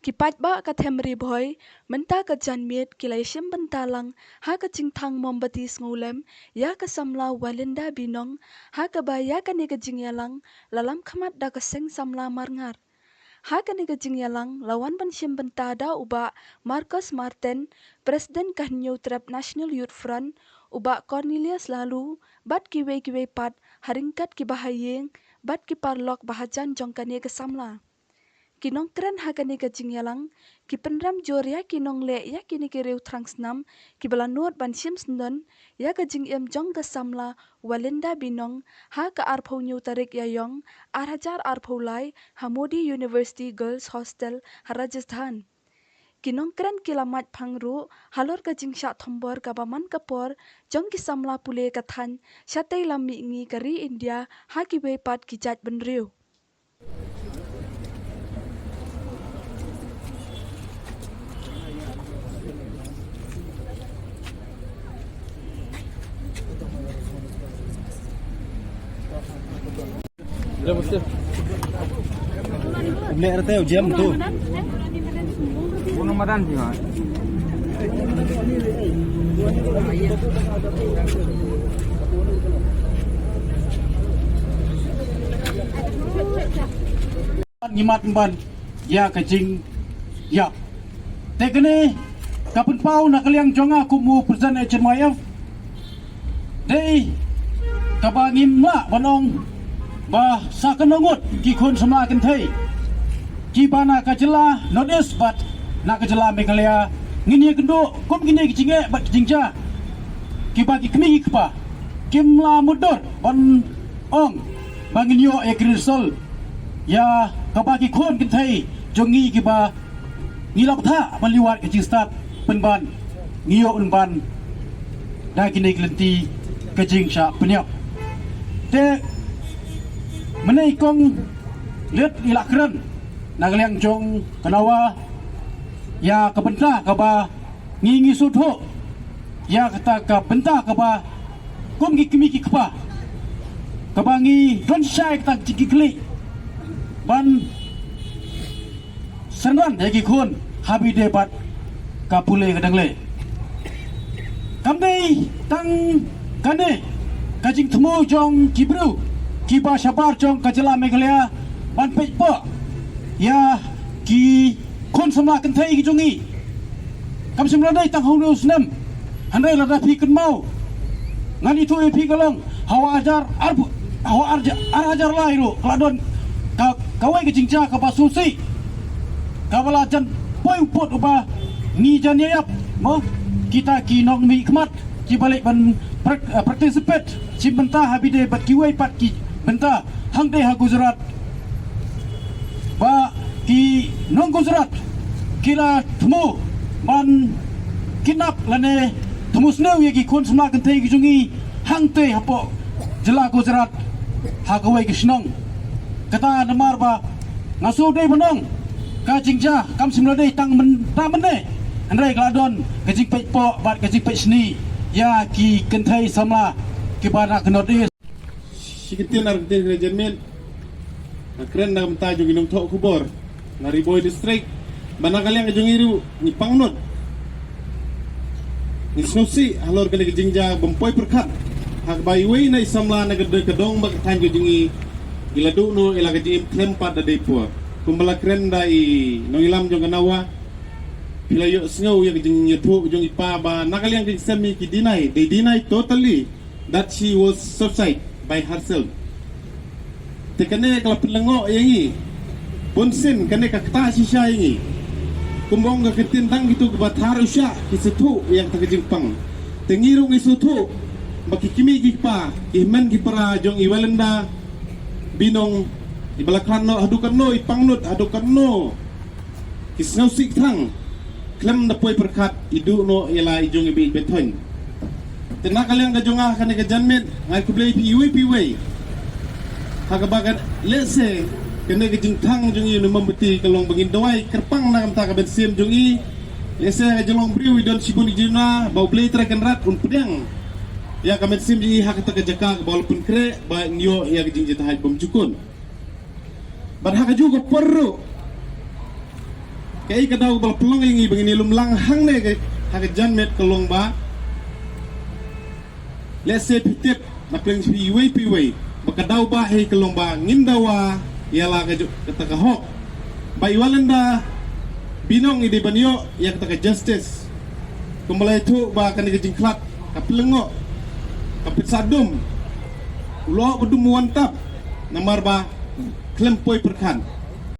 Kipat ba ka temri boy, menta ka janmiet kilay siyem bentalang, ha ka cingtang mombatis ngulem, ya ka samla walinda binong, ha ka ba ya ka niga jingyalang, lalam kamat da ka seng samla marngar. Ha ka niga jingyalang, lawan ban siyem bentada uba Marcos Martin, Presiden Kahnyo Trap National Youth Front, uba Cornelius Lalu, bat kiwe pat, haringkat kibahayeng, bat kiparlok bahajan jong ka niga samla. Kinong keren hagani ka jingyalang, ki penram jor ya kinong le ya kini ki reu trangsnam, ki balanot ban sim sendon, ya ka jingyam jong ka samla, walinda binong, ha ka arpau nyu tarik ya yong, arhajar arpau lai, Hamodi University Girls Hostel, Rajasthan. Kinong keren kilamat pangru, halor ka jingsya thombor ka baman kapor, jong ki samla pule ka than, syatay lami ngi kari India, ha ki wepat ki jat benriu. Udah bos. Beli RT jam tu. Bunuh madan sih mas. Nyimat ban ya kecing ya. Tekene kapun pau nak kaliang jonga kumu presiden HMIF. Dei kabangim la banong bah sakenongut ki khun sama kan thei ki bana ka jela notice bat nak ka jela Meghalaya ngini kendo kom gini ki cinge bat jingja ki bagi kmi ki pa kimla mudur ban ong bangin yo ekrisol ya ka bagi khun kan thei jongi ki ba ngilap tha ban liwat ki start penban ngiyo unban da kini klenti ka jingsha penyap te menai kong lihat ilak keren nagaliang jong kenawa ya kebenta kaba ngingi sudho ya kata kebenta kaba kum kimi kaba kabangi don syai kata jiki kli ban senan yaki kun habi debat kapule kadangle kamdei tang kane kajing temu jong kibru kiba syabar jong kajela Meghalaya ban pekpo ya ki kon samla kan thai ki jongi kam simla dai tang hong snam handai la pi kan mau ngani tu pi kalong hawa ajar lai ru kladon ka kawai ke jingja ka basusi ka bala jan poi pot uba ni jan yap mo kita ki nong mi khmat ki balik ban participate si benta habide bat kiwai pat ki benta hang deh ha Gujarat ba ki nong Gujarat kila temu ban kinap lane temu sneu ye ki kon semna kan thei ki jungi hang te hapo jela Gujarat ha kawai ki snong kata namar ba ngasu dei bonong ka jingja kam simla dei tang men ta men ne andai kladon ka jing pei po bat ka jing pei sni ya ki kan thei samla ki bana knot dei sikitin arti rejemen keren dalam tajuk inong tok kubor ngari boy district banakali yang jungiru ni pangnut ni snosi halor kali jingja bempoy perkat hak bayiwe na isamla na gede kedong bak tan jungi iladu no ila gejim tempat da depo kumbala keren dai no ilam jong kanawa pilayo snow yang jing yetu jong ipa ba nakali yang semi ki deny totally that she was suicide by herself. Tekane kalau pelengok yang ini, ponsen kene kakta sisa ini, kumbong ke ketintang gitu kebatar usya kisitu yang terkejimpang. Tengirung isutu, baki kimi gipa, iman gipara jong iwalenda, binong ibalakan no adukan no ipangnut adukan no, kisnau siktang, klem dapoi perkat idu no ialah ijong ibi beton. Tenak kalian kajongah kene kejanmet ngai kublei piwe hagabagan lese kene kejingtang jungi no membeti kalong bangin doai kerpang na kamta ka bensim jungi lese kajolong briu idon sibun ijina bau blei traken rat un pedang ya ka bensim ji hak ta kajaka walaupun kre ba nyo ya kejing jeta hai bom jukun ban hak juga perlu Kai kadau bal pelong ingi begini lum lang hang ne ke hak jan met kelong ba. Let's say pitip na pling piwei bakadau ba he kelong ba ngindawa yala ka kata ka hok. Bai walanda binong ide banyo ya kata ka justice. Kumbalai tu ba kan ke jingklat ka pelengo ka pitsadum. Ulo bedum wantap namar ba klempoi perkan.